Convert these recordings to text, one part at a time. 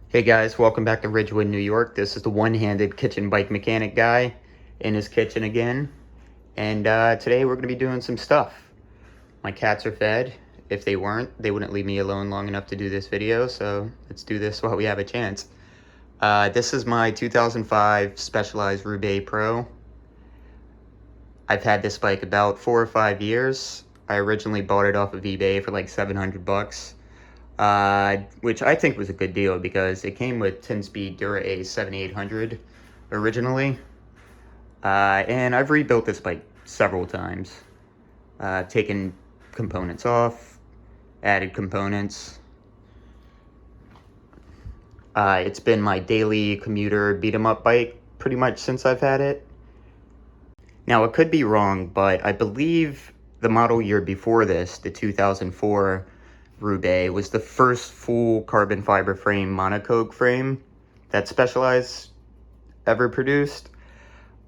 Hey guys, welcome back to Ridgewood, New York. This is the one-handed kitchen bike mechanic guy in his kitchen again. And today we're going to be doing some stuff. My cats are fed. If they weren't, they wouldn't leave me alone long enough to do this video, so let's do this while we have a chance. This is my 2005 Specialized Roubaix Pro. I've had this bike about 4 or 5 years. I originally bought it off of eBay for like 700 bucks. Which I think was a good deal because it came with 10-speed dura-ace 7800 originally. And I've rebuilt this bike several times. Taken components off, added components. It's been my daily commuter beat-em-up bike pretty much since I've had it. Now, it could be wrong, but I believe the model year before this, the 2004 Roubaix, was the first full carbon fiber frame monocoque frame that Specialized ever produced.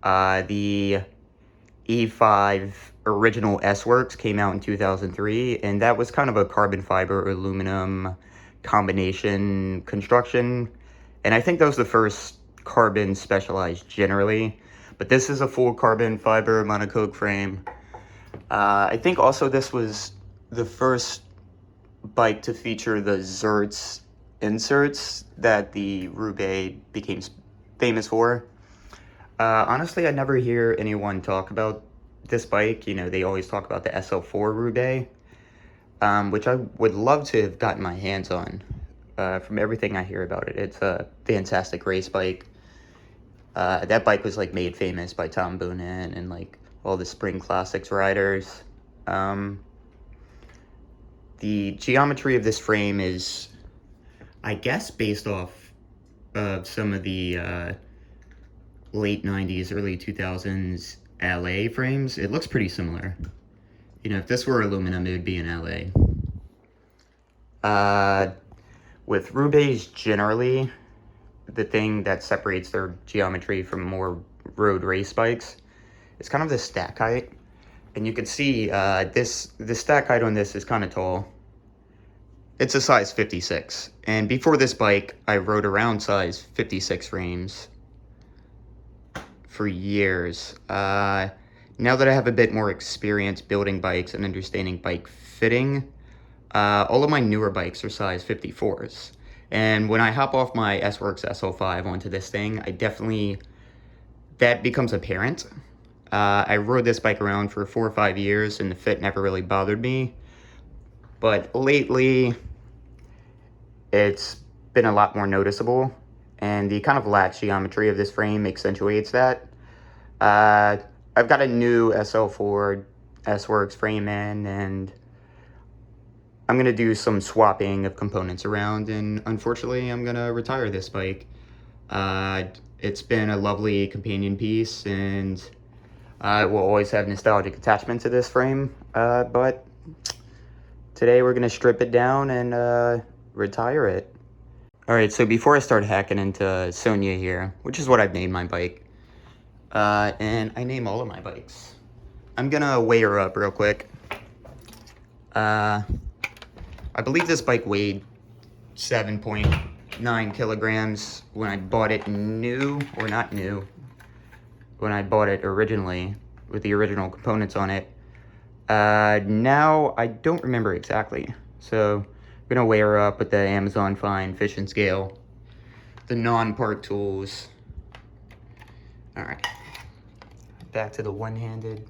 The E5 original S-Works came out in 2003, and that was kind of a carbon fiber aluminum combination construction. And I think that was the first carbon Specialized generally. But this is a full carbon fiber monocoque frame. I think also this was the first bike to feature the Zertz inserts that the Roubaix became famous for. Honestly, I never hear anyone talk about this bike. You know, they always talk about the SL4 Roubaix, which I would love to have gotten my hands on. From everything I hear about it, it's a fantastic race bike. That bike was like made famous by Tom Boonen and like all the Spring Classics riders. The geometry of this frame is, I guess, based off of some of the late 90s, early 2000s LA frames. It looks pretty similar. You know, if this were aluminum, it would be in LA. With Roubaix generally, the thing that separates their geometry from more road race bikes is kind of the stack height. And you can see the stack height on this is kind of tall. It's a size 56. And before this bike, I rode around size 56 frames for years. Now that I have a bit more experience building bikes and understanding bike fitting, all of my newer bikes are size 54s. And when I hop off my S-Works SL5 onto this thing, that becomes apparent. I rode this bike around for 4 or 5 years and the fit never really bothered me. But lately, it's been a lot more noticeable. And the kind of latch geometry of this frame accentuates that. I've got a new SL4 S-Works frame in, and I'm going to do some swapping of components around, and unfortunately, I'm going to retire this bike. It's been a lovely companion piece, and I will always have nostalgic attachment to this frame, but today we're going to strip it down and retire it. Alright, so before I start hacking into Sonia here, which is what I've named my bike, and I name all of my bikes, I'm going to weigh her up real quick. I believe this bike weighed 7.9 kilograms when I bought it new, or not new, when I bought it originally with the original components on it. Now I don't remember exactly, so I'm gonna weigh her up with the Amazon Fine Fish and Scale, the non-part tools. All right, back to the one-handed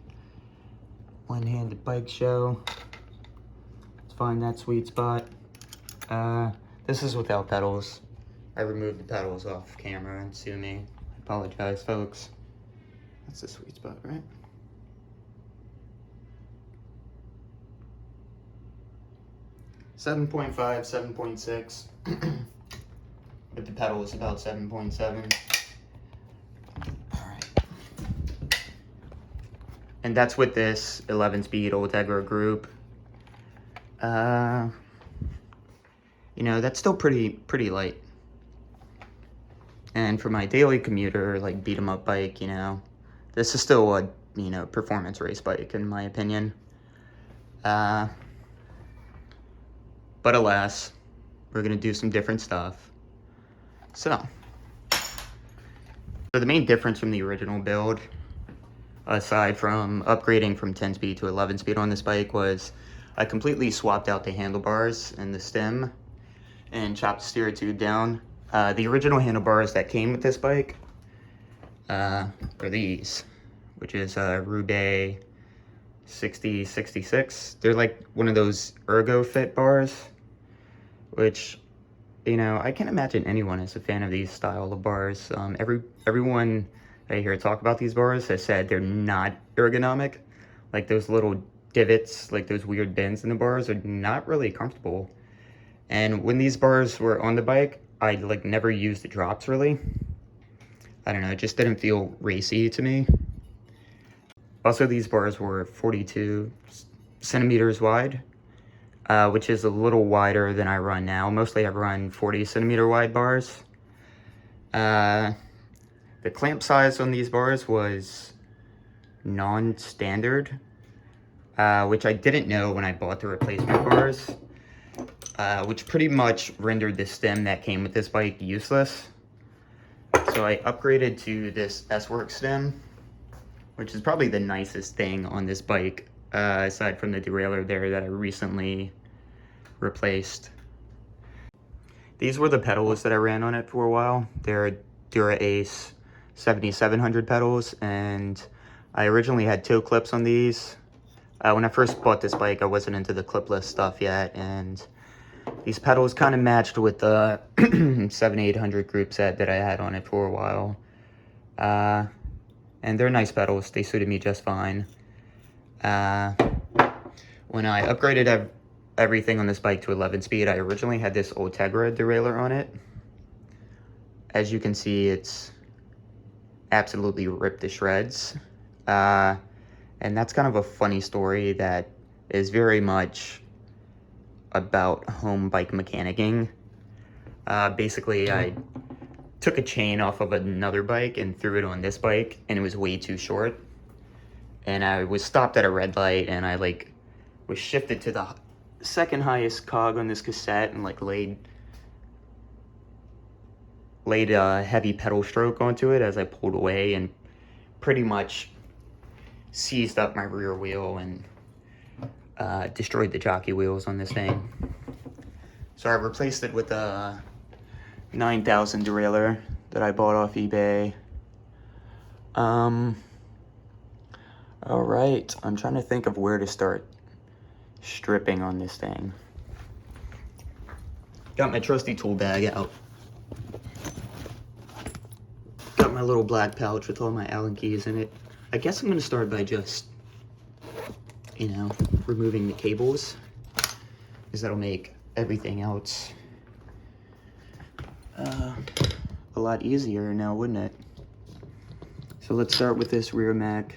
bike show. Let's find that sweet spot. This is without pedals. I removed the pedals off camera and sue me. I apologize, folks. That's the sweet spot, right? .5, 7.6. With the pedals about 7.7. Alright. And that's with this 11-speed Ultegra group. You know, that's still pretty light. And for my daily commuter, like beat-em-up bike, you know, this is still a, you know, performance race bike, in my opinion. But alas, we're gonna do some different stuff. So the main difference from the original build, aside from upgrading from 10 speed to 11 speed on this bike, was I completely swapped out the handlebars and the stem and chopped the steer tube down. The original handlebars that came with this bike are these, which is Roubaix 6066. They're like one of those ergo fit bars, which, you know, I can't imagine anyone is a fan of these style of bars. Everyone I hear talk about these bars has said they're not ergonomic. Like those little divots, like those weird bends in the bars, are not really comfortable. And when these bars were on the bike, I like never used the drops really. I don't know, it just didn't feel racy to me. Also, these bars were 42 centimeters wide, which is a little wider than I run now. Mostly I run 40 centimeter wide bars. The clamp size on these bars was non-standard, which I didn't know when I bought the replacement bars, which pretty much rendered the stem that came with this bike useless. So I upgraded to this S-Works stem, which is probably the nicest thing on this bike, aside from the derailleur there that I recently replaced. These were the pedals that I ran on it for a while. They're dura-ace 7700 pedals, and I originally had toe clips on these. When I first bought this bike, I wasn't into the clipless stuff yet, and these pedals kind of matched with the 7800 group set that I had on it for a while. And they're nice pedals. They suited me just fine. When I upgraded everything on this bike to 11 speed, I originally had this Ultegra derailleur on it. As you can see, it's absolutely ripped to shreds. And that's kind of a funny story that is very much about home bike mechanicking. Basically, I took a chain off of another bike and threw it on this bike, and it was way too short. And I was stopped at a red light, and I like was shifted to the second highest cog on this cassette and like laid a heavy pedal stroke onto it as I pulled away, and pretty much seized up my rear wheel and destroyed the jockey wheels on this thing. So I replaced it with a 9000 derailleur that I bought off eBay. All right, I'm trying to think of where to start stripping on this thing. Got my trusty tool bag out. Got my little black pouch with all my Allen keys in it. I guess I'm gonna start by just, you know, removing the cables, because that'll make everything else a lot easier now, wouldn't it? So let's start with this rear mag.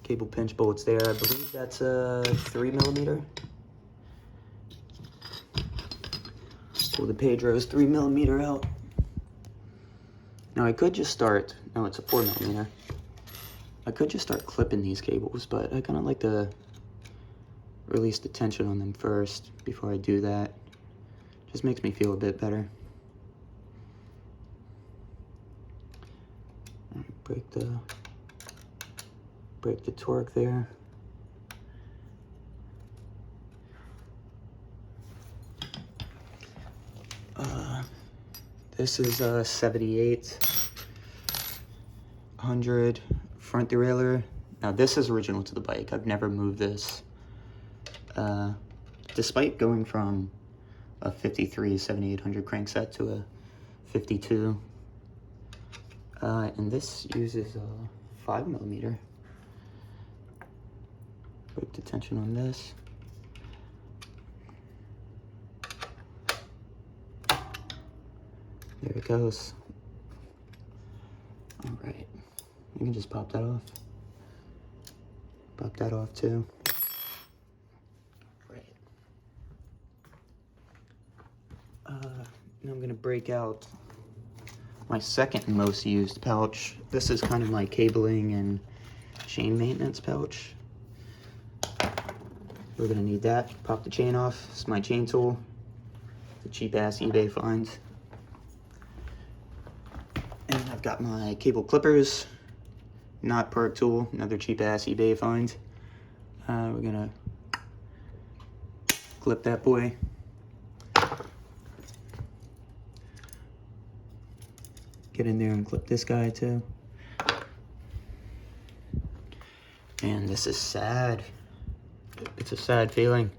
Cable pinch bolts there. I believe that's a 3mm. Pull the Pedro's 3mm out. Now I could just start, no, it's a 4mm. I could just start clipping these cables, but I kind of like to release the tension on them first before I do that. Just makes me feel a bit better. Break the torque there. This is a 7800 front derailleur. Now this is original to the bike. I've never moved this. Despite going from a 53 7800 crankset to a 52. And this uses a 5mm. Break the tension on this. There it goes. All right, you can just pop that off. Pop that off too. Right. Now I'm gonna break out my second most used pouch. This is kind of my cabling and chain maintenance pouch. We're gonna need that. Pop the chain off. It's my chain tool. The cheap ass eBay finds. I've got my cable clippers, not Perk tool, another cheap ass eBay find. We're gonna clip that boy. Get in there and clip this guy too. Man, this is sad. It's a sad feeling.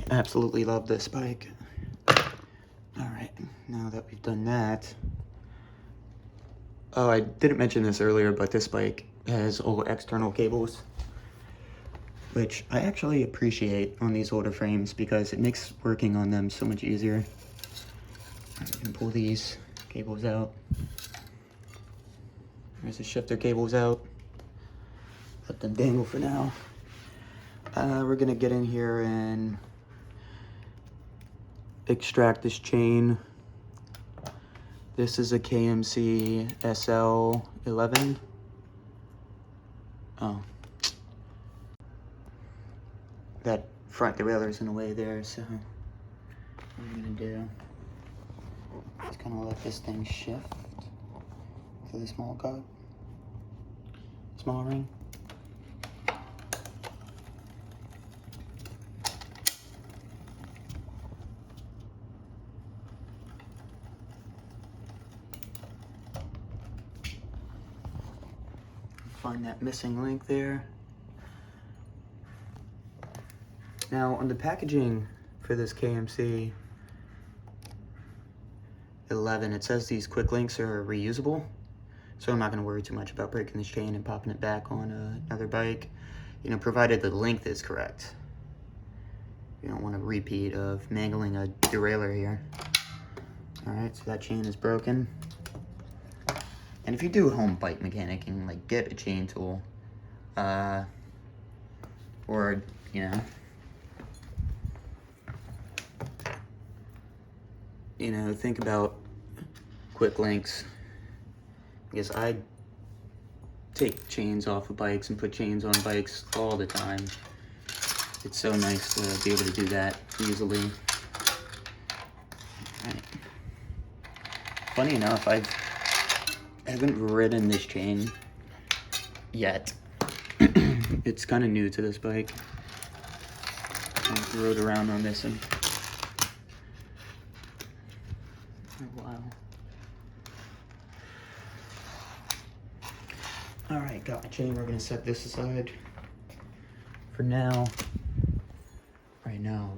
I absolutely love this bike. Alright, now that we've done that. Oh, I didn't mention this earlier, but this bike has all external cables, which I actually appreciate on these older frames because it makes working on them so much easier. I'm gonna pull these cables out. There's the shifter cables out. Let them dangle for now. We're gonna get in here and extract this chain. This is a KMC SL11. Oh. That front derailleur's in the way there, so what I'm gonna do is kind of let this thing shift to the small ring. Find that missing link there. Now on the packaging for this KMC 11, it says these quick links are reusable, so I'm not going to worry too much about breaking this chain and popping it back on another bike, you know, provided the length is correct. You don't want a repeat of mangling a derailleur here. Alright, so that chain is broken. And if you do home bike mechanicing, like, get a chain tool, or, you know, think about quick links, because I take chains off of bikes and put chains on bikes all the time. It's so nice to be able to do that easily. Right. Funny enough, I haven't ridden this chain yet. It's kind of new to this bike. I rode around on this and a while. Alright, got my chain. We're gonna set this aside for now. Right now,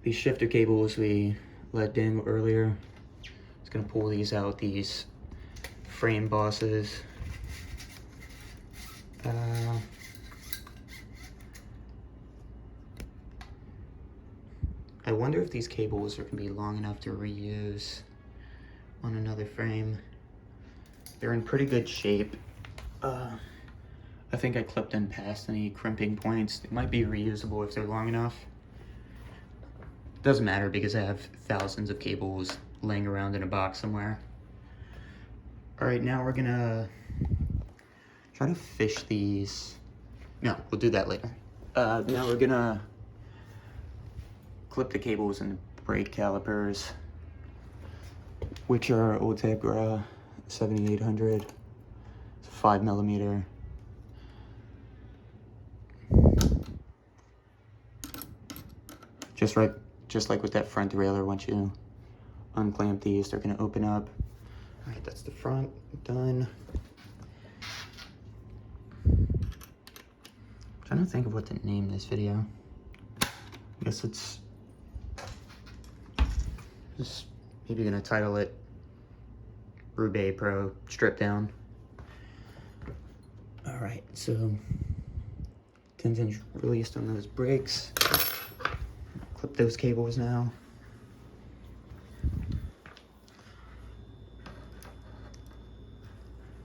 these shifter cables we let dangle earlier, it's gonna pull these out, these frame bosses. I wonder if these cables are gonna be long enough to reuse on another frame. They're in pretty good shape. I think I clipped in past any crimping points. They might be reusable if they're long enough. Doesn't matter because I have thousands of cables laying around in a box somewhere. All right, now we're gonna try to fish these. No, we'll do that later. Now we're gonna clip the cables in the brake calipers, which are Ultegra 7800. It's a 5mm. Just like with that front derailleur, once you unclamp these, they're gonna open up. All right, that's the front, done. I'm trying to think of what to name this video. I guess it's just maybe gonna title it Roubaix Pro Strip Down. All right, so 10-inch released on those brakes. Clip those cables now.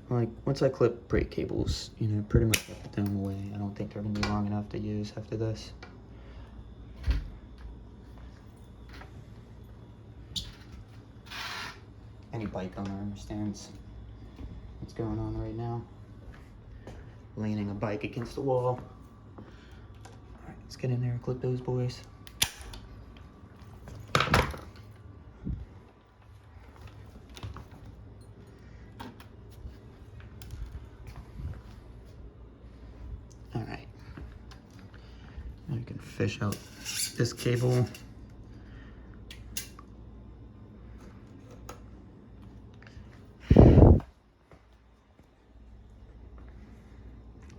Like, once I clip brake cables, you know, pretty much put them away. I don't think they're gonna be long enough to use after this. Any bike owner understands what's going on right now. Leaning a bike against the wall. All right, let's get in there and clip those boys. fish out this cable.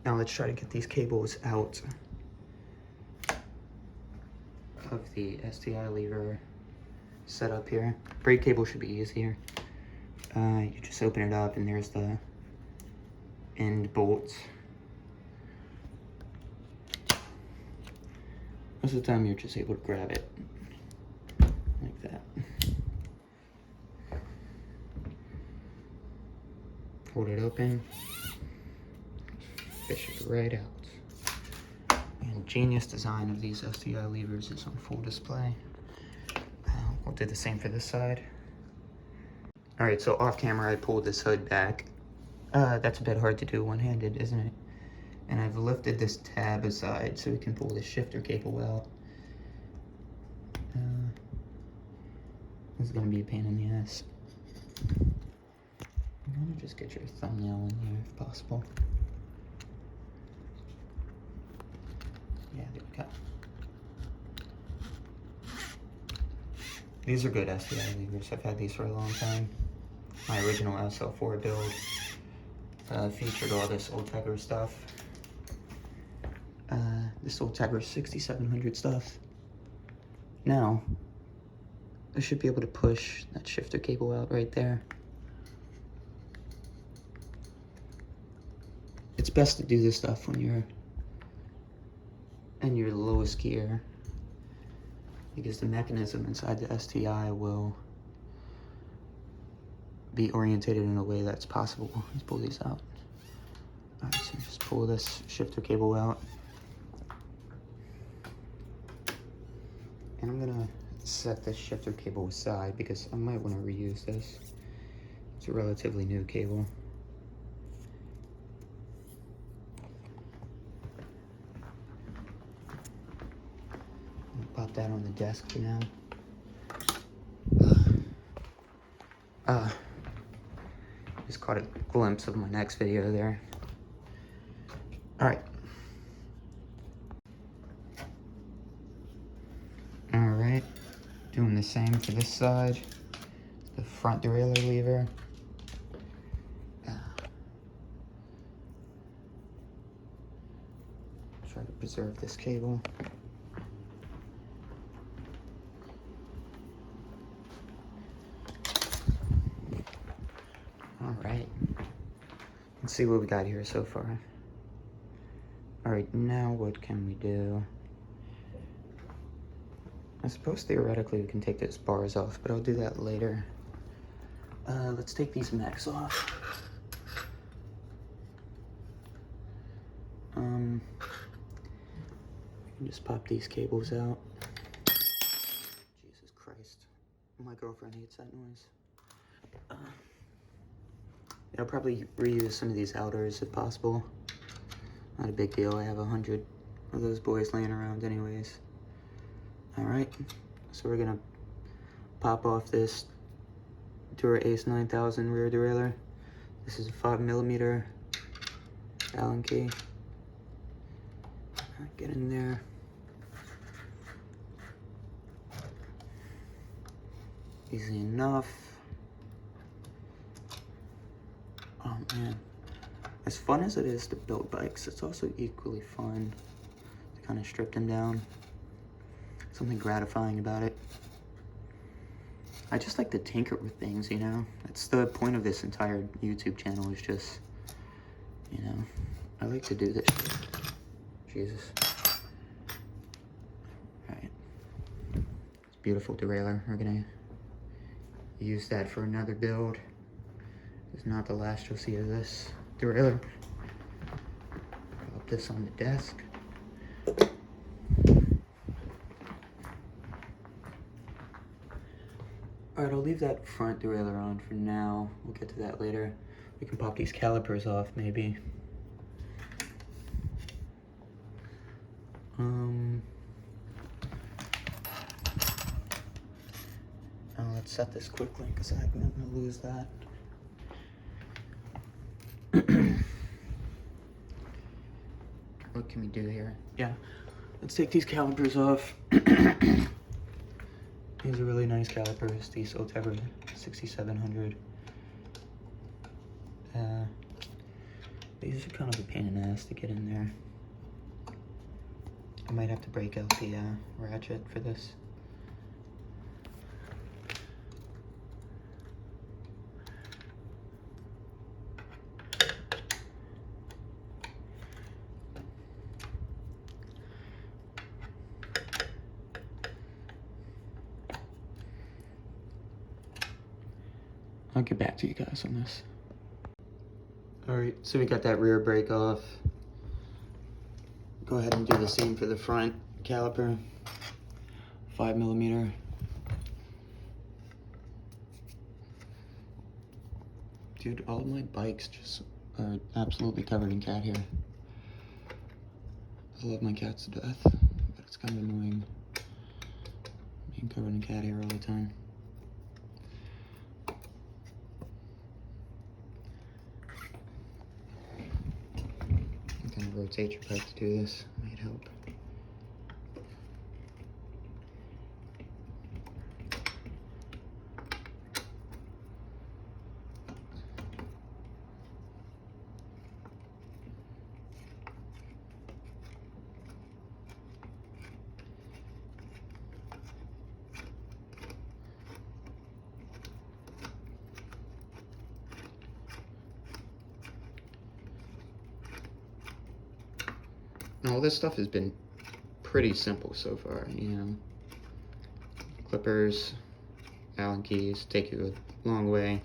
Now let's try to get these cables out of the STI lever setup here. Brake cable should be easier. You just open it up and there's the end bolts. Most of the time you're just able to grab it like that. Hold it open, fish it right out. And genius design of these STI levers is on full display. We'll do the same for this side. All right, so off camera I pulled this hood back. That's a bit hard to do one-handed, isn't it? And I've lifted this tab aside so we can pull the shifter cable out. This is gonna be a pain in the ass. I'm gonna just get your thumbnail in here if possible. Yeah, there we go. These are good STI levers. I've had these for a long time. My original SL4 build featured all this Ultegra stuff. This Ultegra 6700 stuff. Now, I should be able to push that shifter cable out right there. It's best to do this stuff when you're in your lowest gear, because the mechanism inside the STI will be orientated in a way that's possible. Let's pull these out. Alright, so just pull this shifter cable out. And I'm gonna set this shifter cable aside because I might want to reuse this. It's a relatively new cable. Pop that on the desk for now. Just caught a glimpse of my next video there. Alright. Alright. Doing the same for this side. The front derailleur lever. Try to preserve this cable. Alright, let's see what we got here so far. Alright, now what can we do? I suppose theoretically we can take those bars off, but I'll do that later. Let's take these mechs off. I can just pop these cables out. Jesus Christ. My girlfriend hates that noise. I'll probably reuse some of these outers if possible. Not a big deal, I have 100 of those boys laying around anyways. Alright, so we're gonna pop off this dura-ace 9000 rear derailleur. This is a 5mm Allen key. Get in there. Easy enough. Oh man, as fun as it is to build bikes, it's also equally fun to kind of strip them down. Something gratifying about it. I just like to tinker with things, you know? That's the point of this entire YouTube channel, is just, you know, I like to do this shit. Jesus. Alright. It's beautiful derailleur. We're gonna use that for another build. It's not the last you'll see of this derailleur. Drop this on the desk. Alright, I'll leave that front derailleur on for now. We'll get to that later. We can pop these calipers off, maybe. Let's set this quickly because I'm gonna lose that. What can we do here? Yeah, let's take these calipers off. These are really nice calipers, these Ultegra 6700. These are kind of a pain in the ass to get in there. I might have to break out the ratchet for this. I'll get back to you guys on this. Alright, so we got that rear brake off. Go ahead and do the same for the front caliper. 5mm. Dude, all of my bikes just are absolutely covered in cat hair. I love my cats to death, but it's kind of annoying being covered in cat hair all the time. Rotate your bike to do this, might help. All this stuff has been pretty simple so far, you know. Clippers, Allen keys, take you a long way.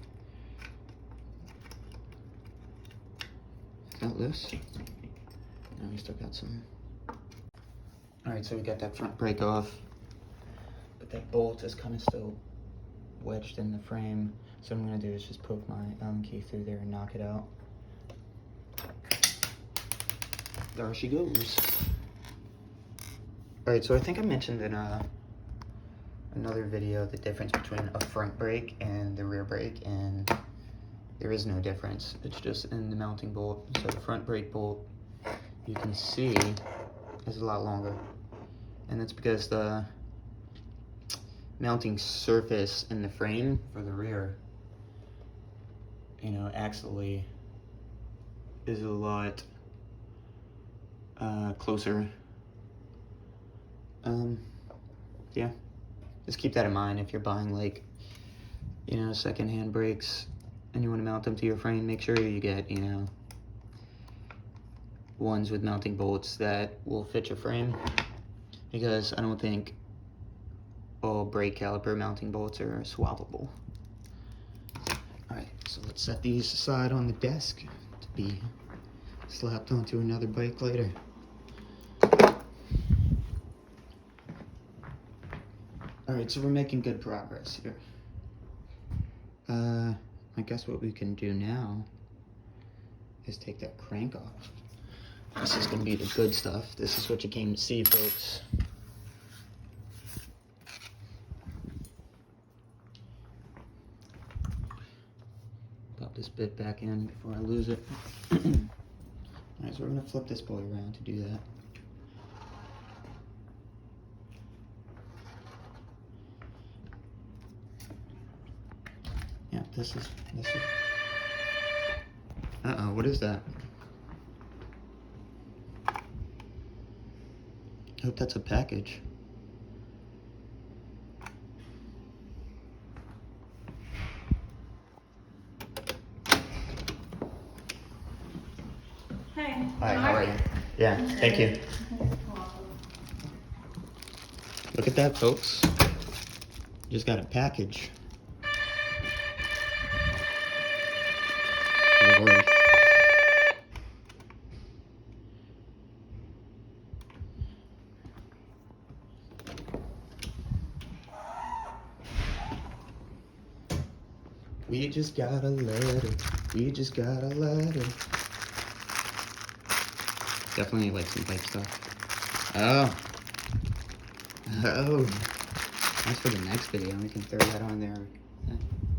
Without this, now we still got some. Alright, so we got that front brake off, but that bolt is kind of still wedged in the frame. So what I'm going to do is just poke my Allen key through there and knock it out. There she goes. Alright, so I think I mentioned in another video the difference between a front brake and the rear brake, and there is no difference. It's just in the mounting bolt. So the front brake bolt, you can see, is a lot longer. And that's because the mounting surface in the frame for the rear, you know, axially is a lot closer. Yeah, just keep that in mind if you're buying, like, you know, secondhand brakes and you want to mount them to your frame. Make sure you get, you know, ones with mounting bolts that will fit your frame, because I don't think all brake caliper mounting bolts are swappable. Alright, so let's set these aside on the desk to be slapped onto another bike later. Alright, so we're making good progress here. I guess what we can do now is take that crank off. This is going to be the good stuff. This is what you came to see, folks. Pop this bit back in before I lose it. Alright, so we're going to flip this boy around to do that. Yeah, this is. Uh-oh, what is that? I hope that's a package. Hey. Hi, how are you? Yeah, thank you. Look at that, folks. Just got a package. Lord. We just got a letter. We just got a letter. Definitely like some bike stuff. Oh. Oh. That's for the next video. We can throw that on there.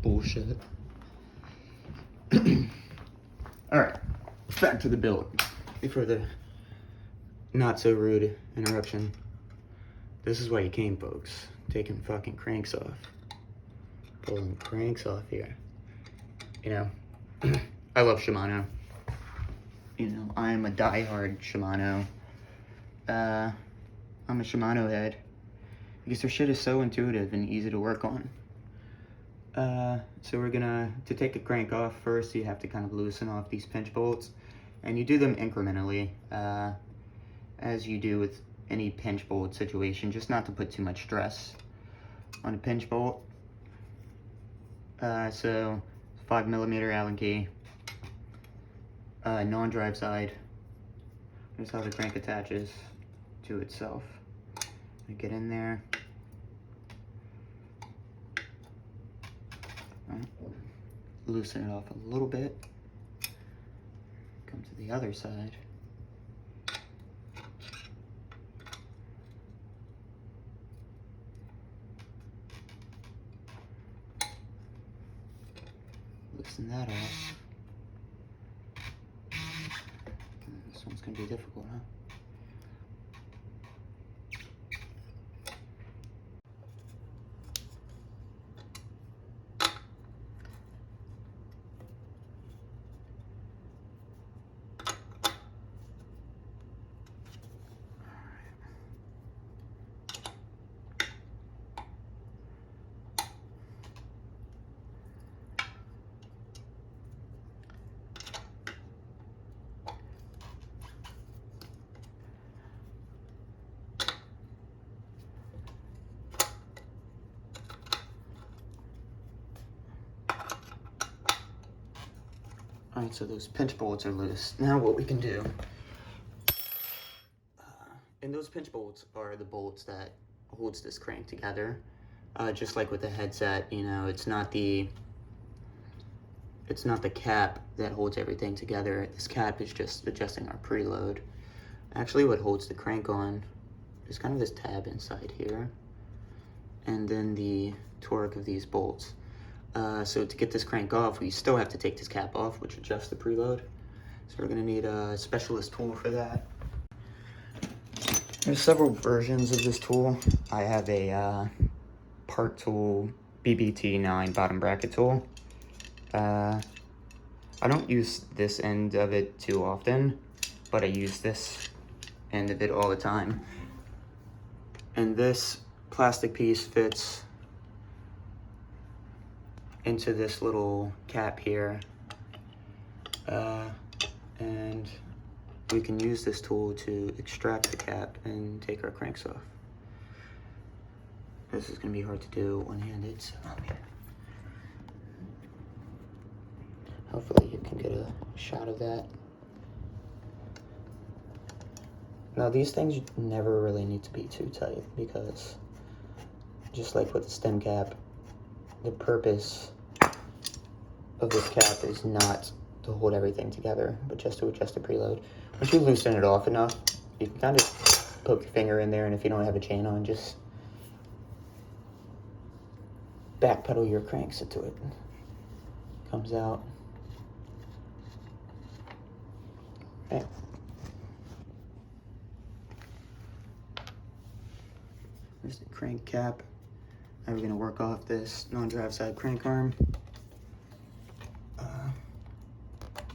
Bullshit. Alright. Back to the build. Before the not so rude interruption. This is why you came, folks. Taking fucking cranks off. Pulling cranks off here. You know, I love Shimano. You know, I'm a diehard Shimano. I'm a Shimano head. Because their shit is so intuitive and easy to work on. So we're gonna, to take the crank off first, you have to kind of loosen off these pinch bolts. And you do them incrementally, as you do with any pinch bolt situation, just not to put too much stress on a pinch bolt. So 5mm Allen key, non-drive side. Here's how the crank attaches to itself. I get in there. Loosen it off a little bit. Come to the other side. Loosen that off. This one's gonna be difficult, huh? Alright, so those pinch bolts are loose. Now what we can do, and those pinch bolts are the bolts that holds this crank together. Just like with the headset, you know, it's not the cap that holds everything together. This cap is just adjusting our preload. Actually, what holds the crank on is kind of this tab inside here, and then the torque of these bolts. So to get this crank off, we still have to take this cap off, which adjusts the preload. So we're gonna need a specialist tool for that. There's several versions of this tool. I have a part tool BBT9 bottom bracket tool. I don't use this end of it too often, but I use this end of it all the time. And this plastic piece fits into this little cap here, and we can use this tool to extract the cap and take our cranks off. This is going to be hard to do one-handed, so hopefully you can get a shot of that. Now these things never really need to be too tight, because just like with the stem cap, the purpose of this cap is not to hold everything together, but just to adjust the preload. Once you loosen it off enough, you can kind of poke your finger in there, and if you don't have a chain on, just backpedal your cranks into it. Comes out. Okay. There's the crank cap. Now we're going to work off this non-drive side crank arm.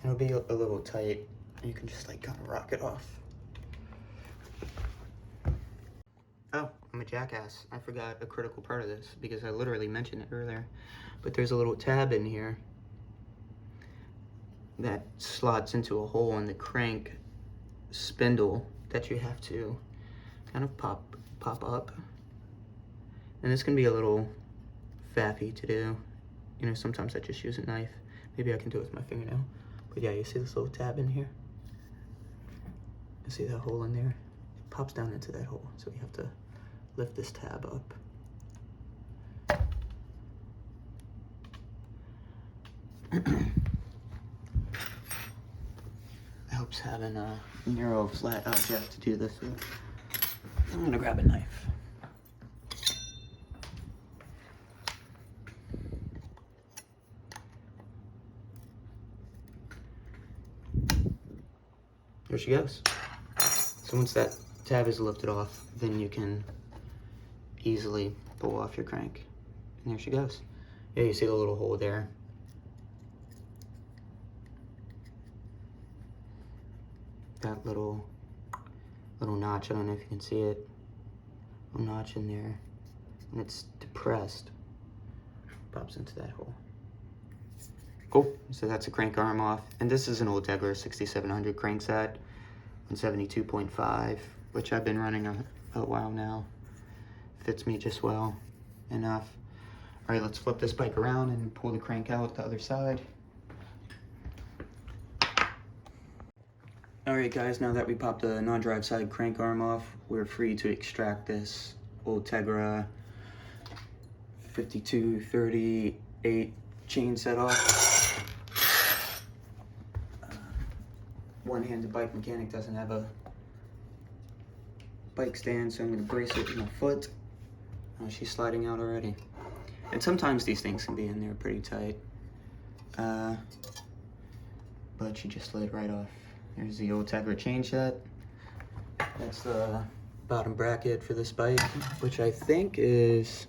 It'll be a little tight. You can just like kind of rock it off. Oh, I'm a jackass. I forgot a critical part of this because I literally mentioned it earlier. But there's a little tab in here that slots into a hole in the crank spindle that you have to kind of pop up. And this can be a little faffy to do. You know, sometimes I just use a knife. Maybe I can do it with my fingernail. But yeah, you see this little tab in here? You see that hole in there? It pops down into that hole. So we have to lift this tab up. It helps having a narrow, flat object to do this with. I'm gonna grab a knife. There she goes. So So once that tab is lifted off, then you can easily pull off your crank. And there she goes. Yeah, you see the little hole there. That little notch, I don't know if you can see it. A notch in there. And it's depressed. Pops into that hole. Cool. So that's a crank arm off. And this is an Ultegra 6700 crank set. 172.5, which I've been running a while now. Fits me just well enough. All right, let's flip this bike around and pull the crank out the other side. All right, guys, now that we popped the non-drive side crank arm off, we're free to extract this Ultegra 5238 chain set off. One-handed bike mechanic doesn't have a bike stand, so I'm going to brace it with my foot. Oh, she's sliding out already. And sometimes these things can be in there pretty tight. But she just slid right off. Here's the Ultegra chain set. That's the bottom bracket for this bike, which I think is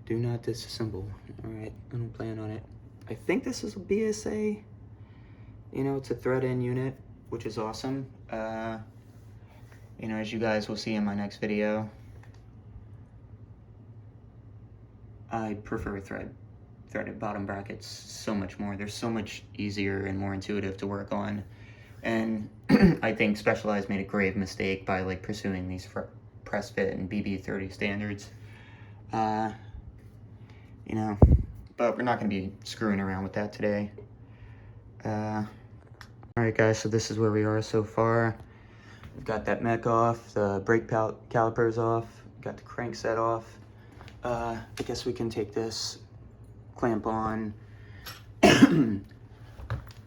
do not disassemble. All right, I don't plan on it. I think this is a BSA. You know, it's a thread-in unit, which is awesome. You know, as you guys will see in my next video, I prefer threaded bottom brackets so much more. They're so much easier and more intuitive to work on. And I think Specialized made a grave mistake by like pursuing these press fit and BB30 standards. You know, but we're not gonna be screwing around with that today. All right, guys, so this is where we are so far. We've got that mech off, the brake calipers off, got the crank set off. I guess we can take this clamp on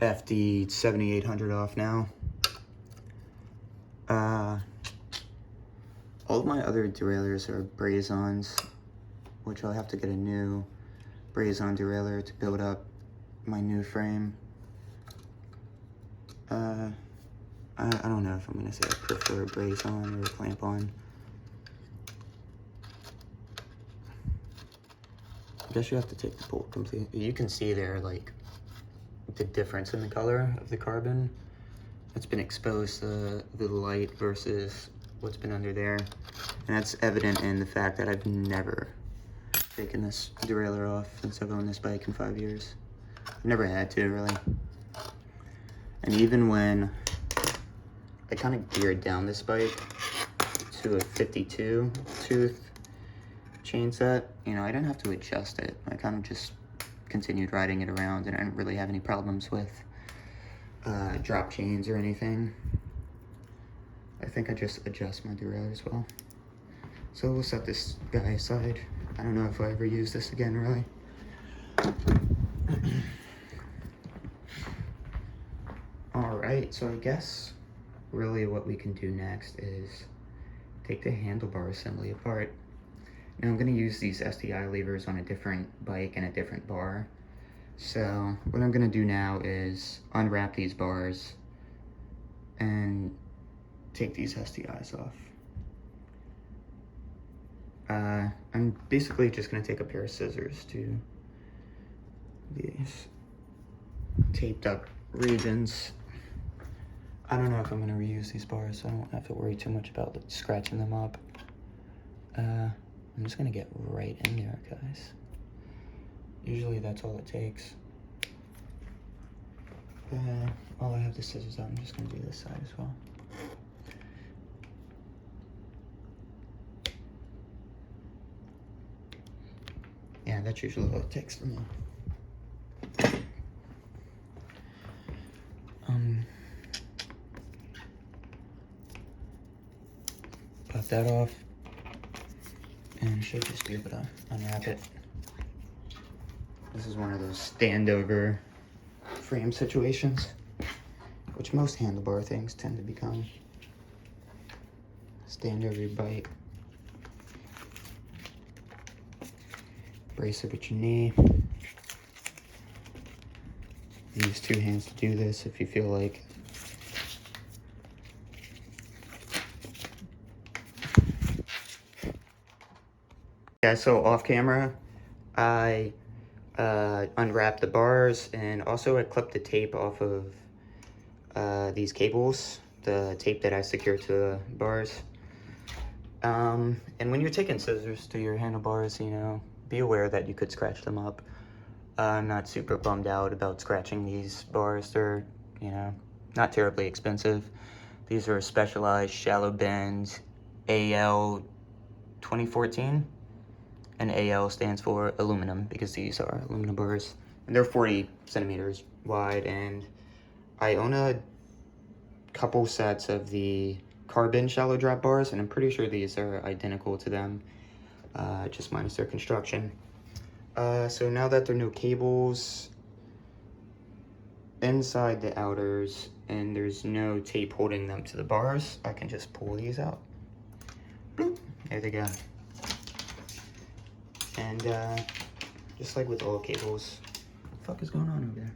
FD 7800 off now. All of my other derailleurs are braze-ons, which I'll have to get a new braze-on derailleur to build up my new frame. I don't know if I'm gonna say I prefer a braze-on or a clamp-on. I guess you have to take the bolt completely. You can see there, like, the difference in the color of the carbon. It's been exposed to the light versus what's been under there. And that's evident in the fact that I've never taken this derailleur off since I've owned this bike in 5 years. I've never had to, really. And even when I kind of geared down this bike to a 52 tooth chain set, you know, I didn't have to adjust it. I kind of just continued riding it around, and I didn't really have any problems with drop chains or anything. I think I just adjust my derailleur as well. So we'll set this guy aside. I don't know if I ever use this again, really. All right, so I guess really what we can do next is take the handlebar assembly apart. Now I'm gonna use these STI levers on a different bike and a different bar. So what I'm gonna do now is unwrap these bars and take these STIs off. I'm basically just gonna take a pair of scissors to these taped up regions. I don't know if I'm gonna reuse these bars, so I don't have to worry too much about scratching them up. I'm just gonna get right in there, guys. Usually that's all it takes. While I have the scissors out, I'm just gonna do this side as well. Yeah, that's usually all it takes for me. Pop that off, and should just be able to unwrap it. This is one of those standover frame situations, which most handlebar things tend to become. Stand over your bike. Brace it with your knee. Use two hands to do this if you feel like Yeah, so off camera, I unwrapped the bars, and also I clipped the tape off of these cables, the tape that I secure to the bars. And when you're taking scissors to your handlebars, you know, be aware that you could scratch them up. I'm not super bummed out about scratching these bars. They're, you know, not terribly expensive. These are Specialized Shallow Bend AL 2014. And AL stands for aluminum because these are aluminum bars. And they're 40 centimeters wide. And I own a couple sets of the carbon shallow drop bars, and I'm pretty sure these are identical to them, just minus their construction. So now that there are no cables inside the outers and there's no tape holding them to the bars, I can just pull these out. Boop, there they go. And just like with all cables, what the fuck is going on over there?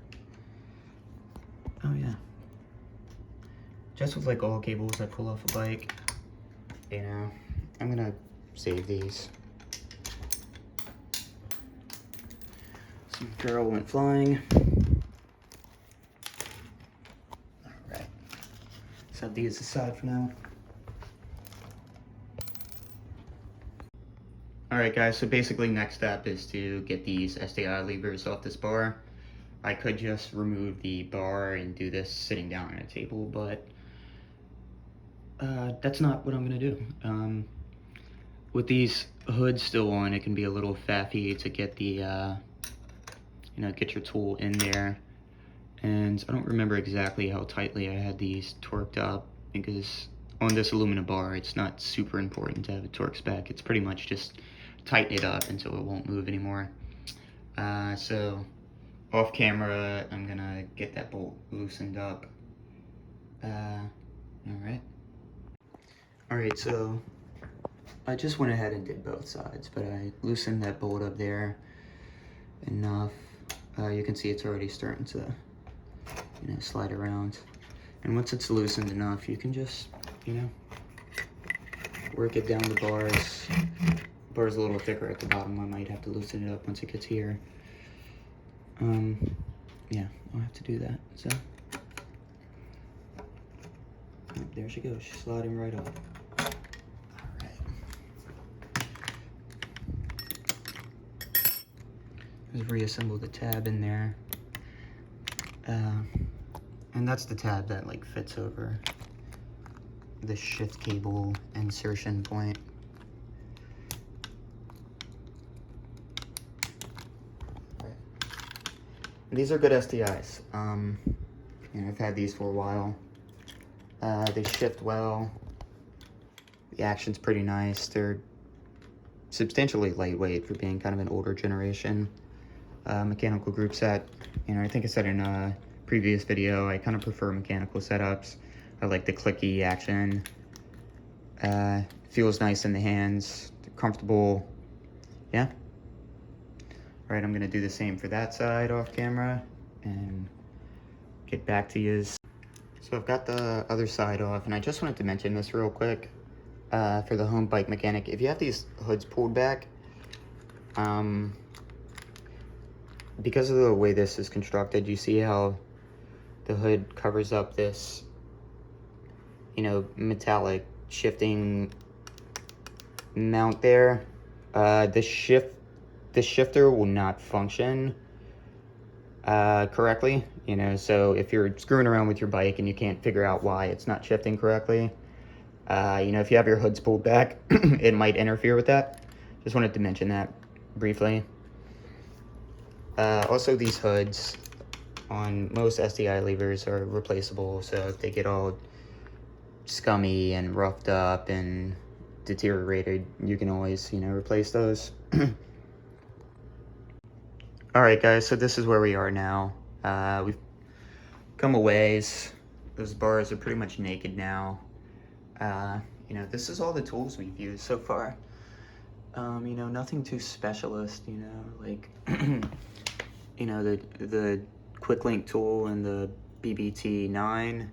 Oh yeah. Just with like all cables I pull off a bike, you know, I'm gonna save these. Some girl went flying. Alright. Set these aside for now. Alright guys, so basically next step is to get these SDI levers off this bar. I could just remove the bar and do this sitting down at a table, but that's not what I'm gonna do. With these hoods still on, it can be a little faffy to get the, you know, get your tool in there. And I don't remember exactly how tightly I had these torqued up, because on this aluminum bar, it's not super important to have a torque spec. It's pretty much just tighten it up until it won't move anymore. So off camera, I'm gonna get that bolt loosened up. Alright, so I just went ahead and did both sides, but I loosened that bolt up there enough. You can see it's already starting to, you know, slide around. And once it's loosened enough, you can just, you know, work it down the bars. The bar's a little thicker at the bottom. I might have to loosen it up once it gets here. Yeah, I'll have to do that, so. Oh, there she goes, she's sliding right up. Just reassemble the tab in there. And that's the tab that like fits over the shift cable insertion point. Right. These are good SDIs. You know, I've had these for a while. They shift well. The action's pretty nice. They're substantially lightweight for being kind of an older generation mechanical group set. You know, I think I said in a previous video, I kind of prefer mechanical setups. I like the clicky action. Feels nice in the hands. They're comfortable. Yeah. All right, I'm gonna do the same for that side off camera and get back to you. So I've got the other side off, and I just wanted to mention this real quick for the home bike mechanic. If you have these hoods pulled back, because of the way this is constructed, you see how the hood covers up this, you know, metallic shifting mount there. The shifter will not function correctly, you know, so if you're screwing around with your bike and you can't figure out why it's not shifting correctly, you know, if you have your hoods pulled back, it might interfere with that. Just wanted to mention that briefly. Also, these hoods on most SDI levers are replaceable, so if they get all scummy and roughed up and deteriorated, you can always, you know, replace those. Alright guys, so this is where we are now. We've come a ways. Those bars are pretty much naked now. You know, this is all the tools we've used so far. You know, nothing too specialist, you know, like, you know, the quick link tool and the BBT9,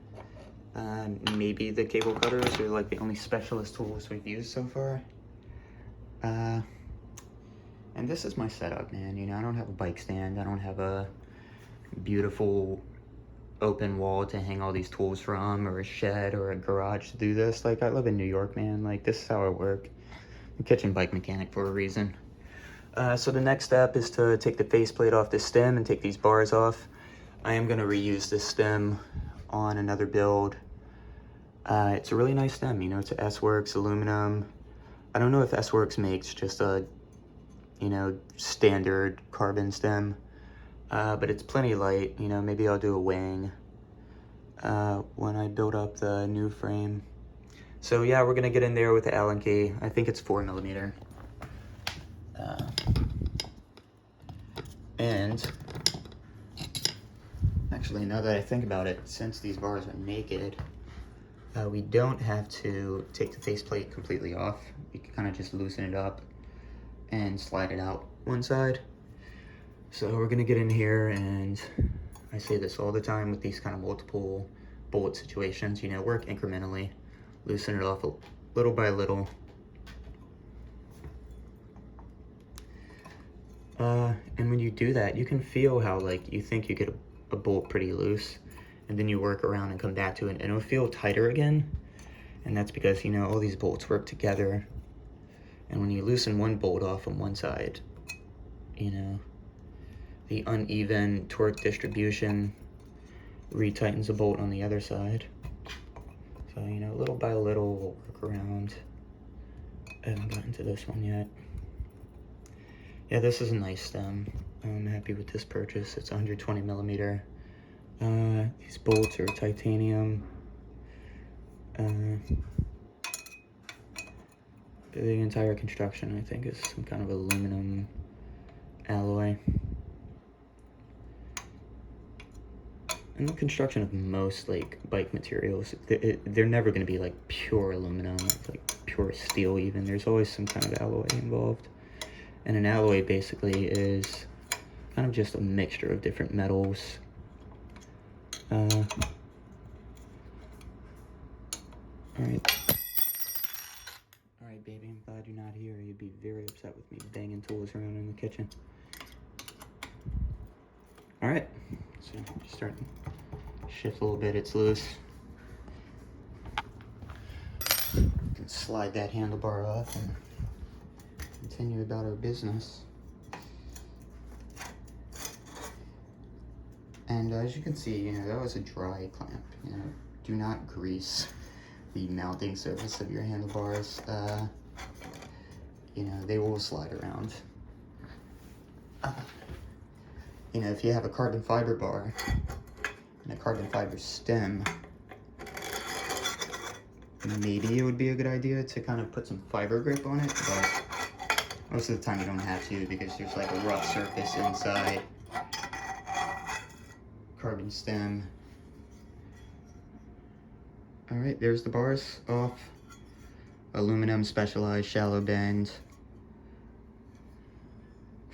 maybe the cable cutters are like the only specialist tools we've used so far. And this is my setup, man. You know, I don't have a bike stand. I don't have a beautiful open wall to hang all these tools from, or a shed or a garage to do this. Like, I live in New York, man. Like, this is how I work. I'm a kitchen bike mechanic for a reason. So the next step is to take the faceplate off this stem and take these bars off. I am going to reuse this stem on another build. It's a really nice stem, you know, it's a S-Works aluminum. I don't know if S-Works makes just a, you know, standard carbon stem, but it's plenty light. You know, maybe I'll do a wing when I build up the new frame. So yeah, we're gonna get in there with the Allen key. I think it's 4mm. And actually, now that I think about it, since these bars are naked, we don't have to take the faceplate completely off. You can kind of just loosen it up and slide it out one side. So we're gonna get in here, and I say this all the time with these kind of multiple bolt situations, you know, work incrementally, loosen it off little by little. And when you do that, you can feel how, like, you think you get a bolt pretty loose, and then you work around and come back to it, and it'll feel tighter again. And that's because, you know, all these bolts work together. And when you loosen one bolt off on one side, you know, the uneven torque distribution retightens the bolt on the other side. So, you know, little by little, we'll work around. I haven't gotten to this one yet. Yeah, this is a nice stem. I'm happy with this purchase. It's 120mm. These bolts are titanium. The entire construction, I think, is some kind of aluminum alloy. And the construction of most, like, bike materials, they're never going to be like pure aluminum, like pure steel even. There's always some kind of alloy involved. And an alloy basically is kind of just a mixture of different metals. Alright. Alright, baby, I'm glad you're not here. You'd be very upset with me banging tools around in the kitchen. Alright, so just starting to shift a little bit, it's loose. You can slide that handlebar off and continue about our business. And as you can see, you know, that was a dry clamp. You know, do not grease the mounting surface of your handlebars. You know, they will slide around. You know, if you have a carbon fiber bar and a carbon fiber stem, maybe it would be a good idea to kind of put some fiber grip on it, but most of the time you don't have to, because there's like a rough surface inside. Carbon stem. Alright, there's the bars off. Aluminum Specialized shallow bend.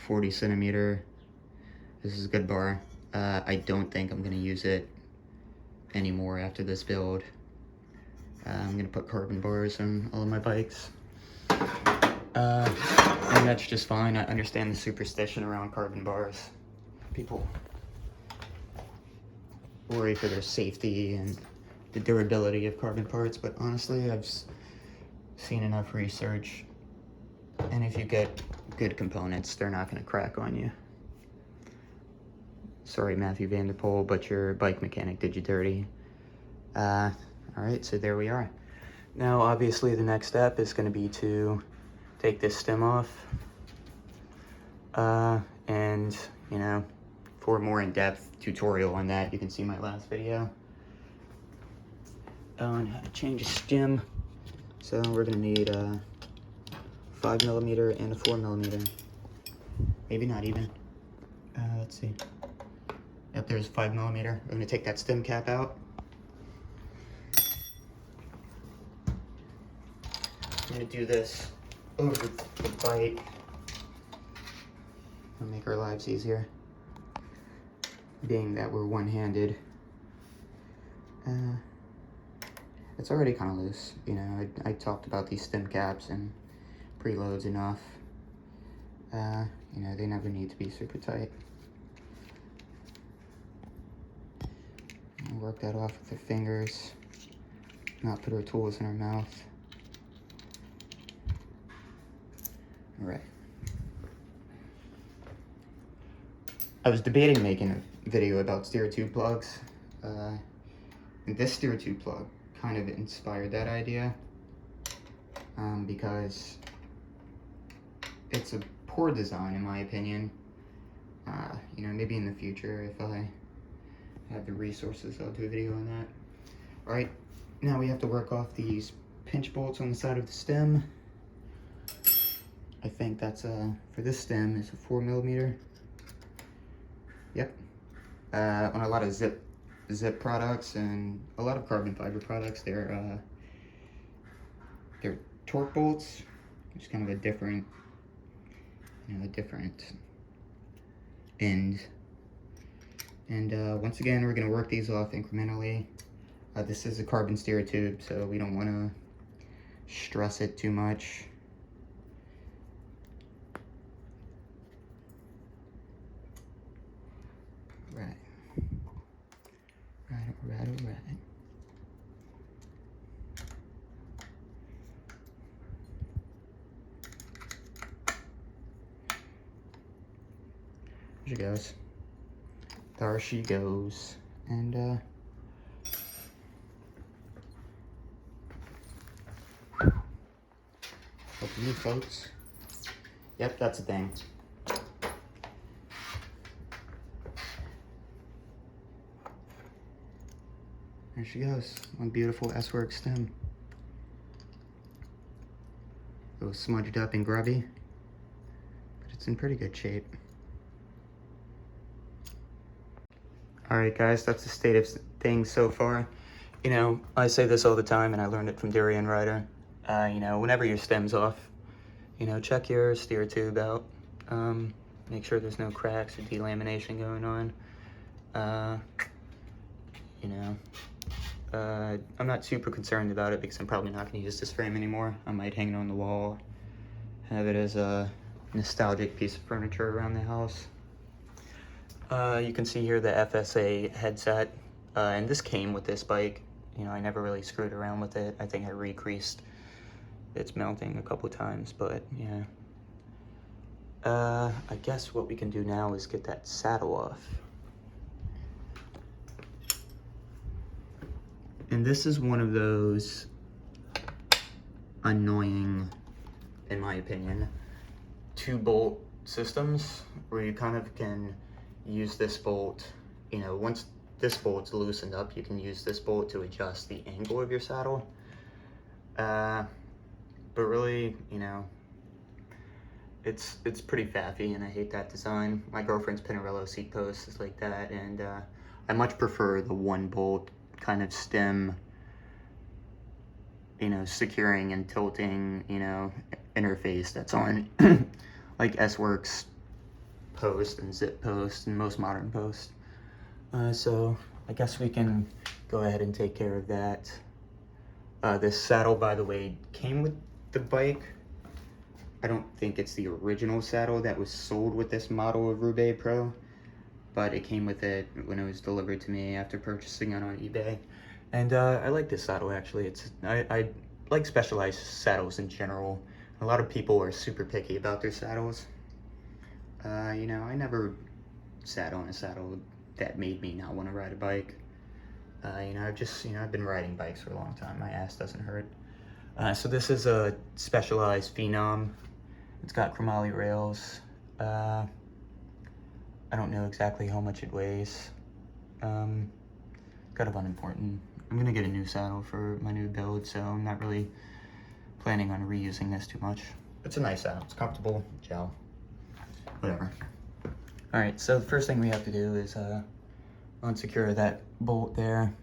40cm. This is a good bar. I don't think I'm going to use it anymore after this build. I'm going to put carbon bars on all of my bikes. And that's just fine. I understand the superstition around carbon bars. People worry for their safety and the durability of carbon parts, but honestly, I've seen enough research, and if you get good components, they're not going to crack on you. Sorry, Matthew Vanderpool, but your bike mechanic did you dirty. Alright, so there we are. Now, obviously, the next step is going to be to take this stem off, and, you know, for a more in-depth tutorial on that, you can see my last video on how to change a stem. So we're going to need a 5mm and a 4mm. Maybe not even. Let's see. Yep, there's 5mm. We're going to take that stem cap out. I'm going to do this over the bike. It'll make our lives easier, being that we're one-handed. It's already kind of loose, you know. I talked about these stem caps and preloads enough. You know, they never need to be super tight. Work that off with the fingers, not put our tools in our mouth. All right. I was debating making a video about steer tube plugs, and this steer tube plug kind of inspired that idea, because it's a poor design in my opinion. You know, maybe in the future if I have the resources, I'll do a video on that. All right, now we have to work off these pinch bolts on the side of the stem. I think that's for this stem is a 4mm. Yep. On a lot of zip products and a lot of carbon fiber products, they're torque bolts. It's kind of a different, you know, a different end. And once again, we're going to work these off incrementally. This is a carbon steer tube, so we don't want to stress it too much. Right. Right. There she goes. There she goes. And open you folks. Yep, that's a thing. There she goes. One beautiful S-work stem. It was smudged up and grubby, but it's in pretty good shape. Alright guys, that's the state of things so far. You know, I say this all the time and I learned it from Durian Rider. You know, whenever your stem's off, you know, check your steer tube out. Make sure there's no cracks or delamination going on. You know, I'm not super concerned about it because I'm probably not going to use this frame anymore. I might hang it on the wall, have it as a nostalgic piece of furniture around the house. You can see here the FSA headset, and this came with this bike. You know, I never really screwed around with it. I think I re-creased its mounting a couple times, but yeah. I guess what we can do now is get that saddle off. And this is one of those annoying, in my opinion, 2-bolt systems where you kind of can use this bolt, you know, once this bolt's loosened up, you can use this bolt to adjust the angle of your saddle. But really, you know, it's pretty faffy and I hate that design. My girlfriend's Pinarello seat post is like that, and I much prefer the 1-bolt kind of stem, you know, securing and tilting, you know, interface that's on like S-Works post and zip post and most modern post. So I guess we can go ahead and take care of that. This saddle, by the way, came with the bike. I don't think it's the original saddle that was sold with this model of Roubaix Pro, but it came with it when it was delivered to me after purchasing it on eBay. And I like this saddle actually. I like Specialized saddles in general. A lot of people are super picky about their saddles. You know, I never sat on a saddle that made me not want to ride a bike. You know, I've been riding bikes for a long time. My ass doesn't hurt. So this is a Specialized Phenom. It's got chromoly rails. I don't know exactly how much it weighs. Kind of unimportant. I'm gonna get a new saddle for my new build, so I'm not really planning on reusing this too much. It's a nice saddle. It's comfortable, gel, whatever. All right, so the first thing we have to do is unsecure that bolt there.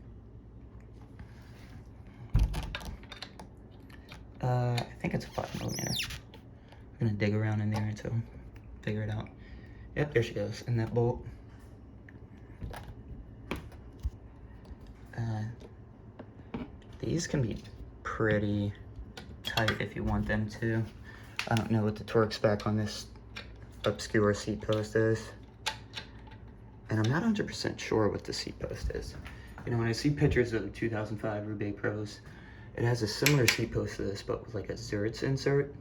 I think it's a 5mm. I'm gonna dig around in there until figure it out. Yep, there she goes, in that bolt. These can be pretty tight if you want them to. I don't know what the torque spec on this obscure seat post is. And I'm not 100% sure what the seat post is. You know, when I see pictures of the 2005 Roubaix Pros, it has a similar seat post to this, but with like a Zertz insert.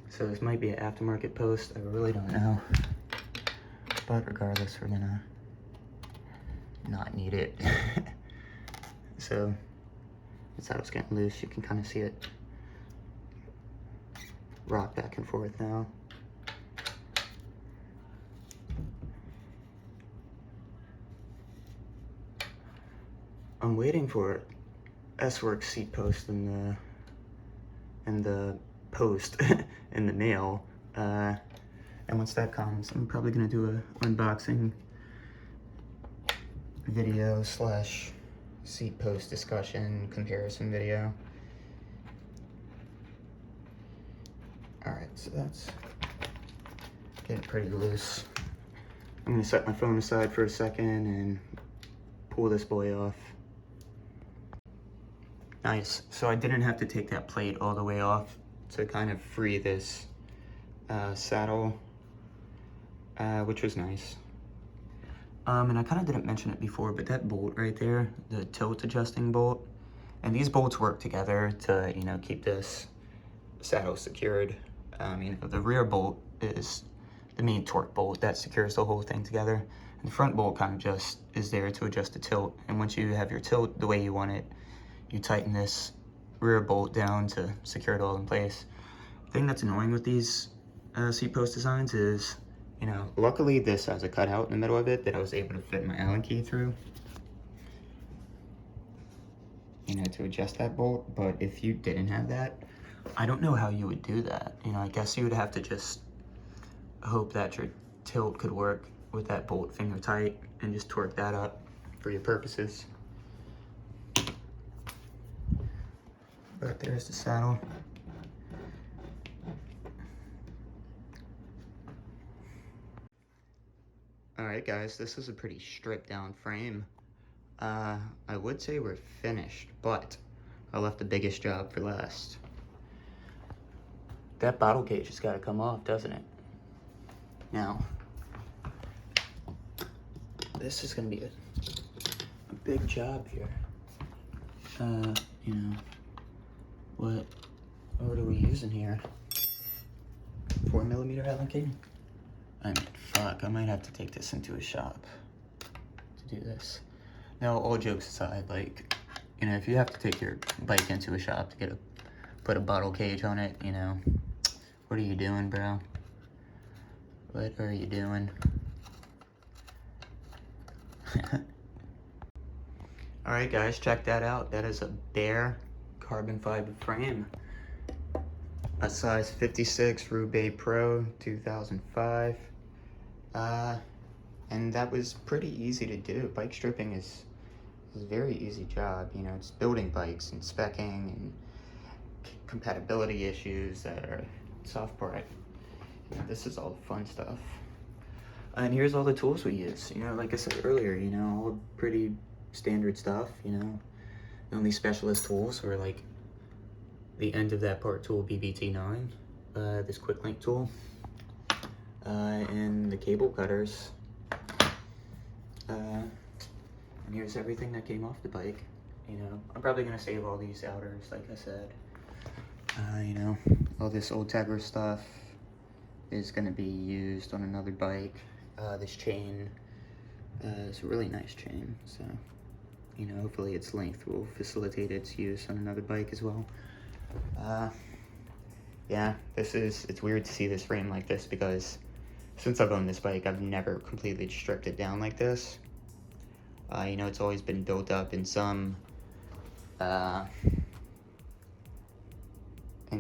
So this might be an aftermarket post, I really don't know. But regardless, we're gonna not need it. So, the saddle's getting loose, you can kind of see it rock back and forth now. I'm waiting for S-Works seat post in the post in the mail, and once that comes, I'm probably gonna do a unboxing video slash seat post discussion comparison video. All right, so that's getting pretty loose. I'm gonna set my phone aside for a second and pull this boy off. Nice, so I didn't have to take that plate all the way off to kind of free this saddle, which was nice. And I kind of didn't mention it before, but that bolt right there, the tilt adjusting bolt, and these bolts work together to, you know, keep this saddle secured. You know, the rear bolt is the main torque bolt that secures the whole thing together. And the front bolt kind of just is there to adjust the tilt. And once you have your tilt the way you want it, you tighten this rear bolt down to secure it all in place. The thing that's annoying with these seat post designs is, you know, luckily this has a cutout in the middle of it that I was able to fit my Allen key through, you know, to adjust that bolt. But if you didn't have that, I don't know how you would do that. You know, I guess you would have to just hope that your tilt could work with that bolt finger tight and just torque that up for your purposes. But there's the saddle. Alright guys, this is a pretty stripped down frame. I would say we're finished, but I left the biggest job for last. That bottle cage has got to come off, doesn't it? Now, this is going to be a big job here. You know, what are we using here? 4mm Allen key? I mean, fuck, I might have to take this into a shop to do this. Now, all jokes aside, like, you know, if you have to take your bike into a shop to put a bottle cage on it, you know, what are you doing, bro? What are you doing? Alright guys, check that out. That is a bare carbon fiber frame. A size 56 Roubaix Pro 2005. And that was pretty easy to do. Bike stripping is a very easy job. You know, it's building bikes and speccing and compatibility issues that are soft part. You know, this is all the fun stuff. And here's all the tools we use. You know, like I said earlier, you know, all pretty standard stuff, you know. The only specialist tools were like the end of that part tool, BBT9, this quick link tool, and the cable cutters. And here's everything that came off the bike. You know, I'm probably gonna save all these outers, like I said. You know, all this Ultegra stuff is gonna be used on another bike. This chain is a really nice chain, so, you know, hopefully its length will facilitate its use on another bike as well. Yeah, it's weird to see this frame like this because since I've owned this bike, I've never completely stripped it down like this. You know, it's always been built up in some, in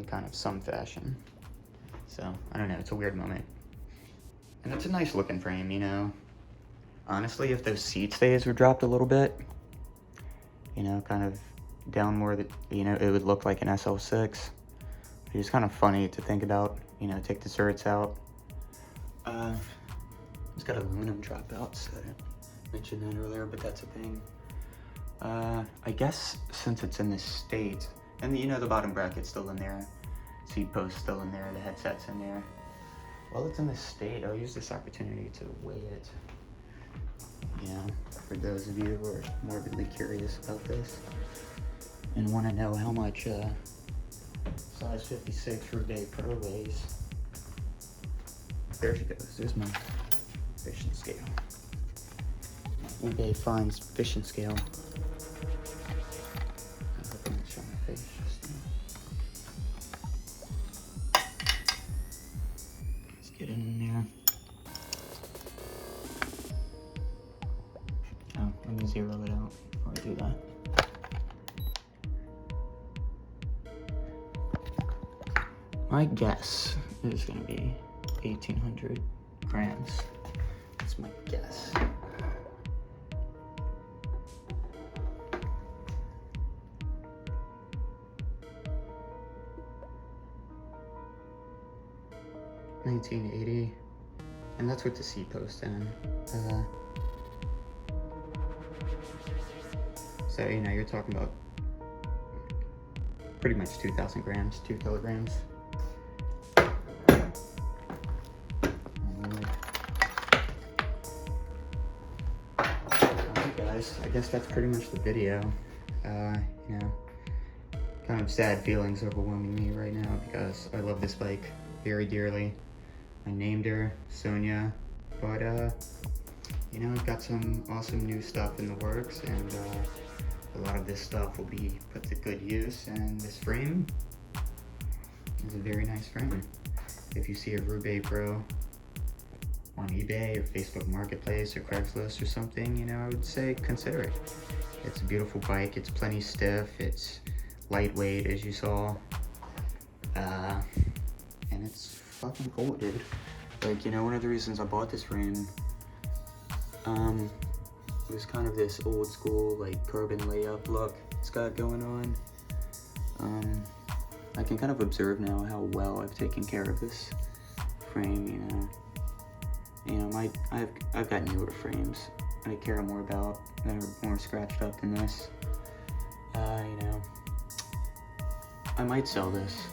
kind of some fashion. So, I don't know, it's a weird moment. And it's a nice looking frame, you know. Honestly, if those seat stays were dropped a little bit, you know, kind of down more, that, you know, it would look like an SL6. It's kind of funny to think about, you know, take the Zertz out. It's got aluminum dropouts. I didn't mention that earlier, but that's a thing. I guess since it's in this state, and you know, the bottom bracket's still in there, seat post still in there, the headset's in there. while it's in this state, I'll use this opportunity to weigh it. You know, for those of you who are morbidly curious about this and want to know how much size 56 Roubaix Pro weighs. There she goes. There's my fishing scale. Roubaix Finds fishing scale. I hope I'm not showing my face just now. Let's get in there. Oh, let me zero it out before I do that. My guess is going to be 1,800 grams. That's my guess. $19.80, and that's with the seat post in. So, you know, you're talking about pretty much 2,000 grams, 2 kilograms. Alright guys, I guess that's pretty much the video. You know, kind of sad feelings overwhelming me right now because I love this bike very dearly. I named her Sonia, but you know, I've got some awesome new stuff in the works, and a lot of this stuff will be put to good use, and this frame is a very nice frame. If you see a Roubaix Pro on eBay or Facebook Marketplace or Craigslist or something, you know, I would say consider it. It's a beautiful bike, it's plenty stiff, it's lightweight as you saw, and it's fucking cool, dude. Like, you know, one of the reasons I bought this frame, it was kind of this old school, like, carbon layup look it's got going on. I can kind of observe now how well I've taken care of this frame, you know. You know, I've got newer frames I care more about that are more scratched up than this. You know, I might sell this.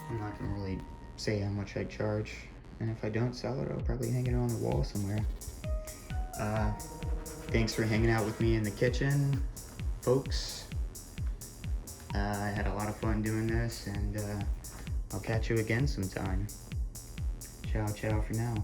I'm not gonna really say how much I charge, and if I don't sell it, I'll probably hang it on the wall somewhere. Thanks for hanging out with me in the kitchen, folks. I had a lot of fun doing this, and I'll catch you again sometime. Ciao, ciao for now.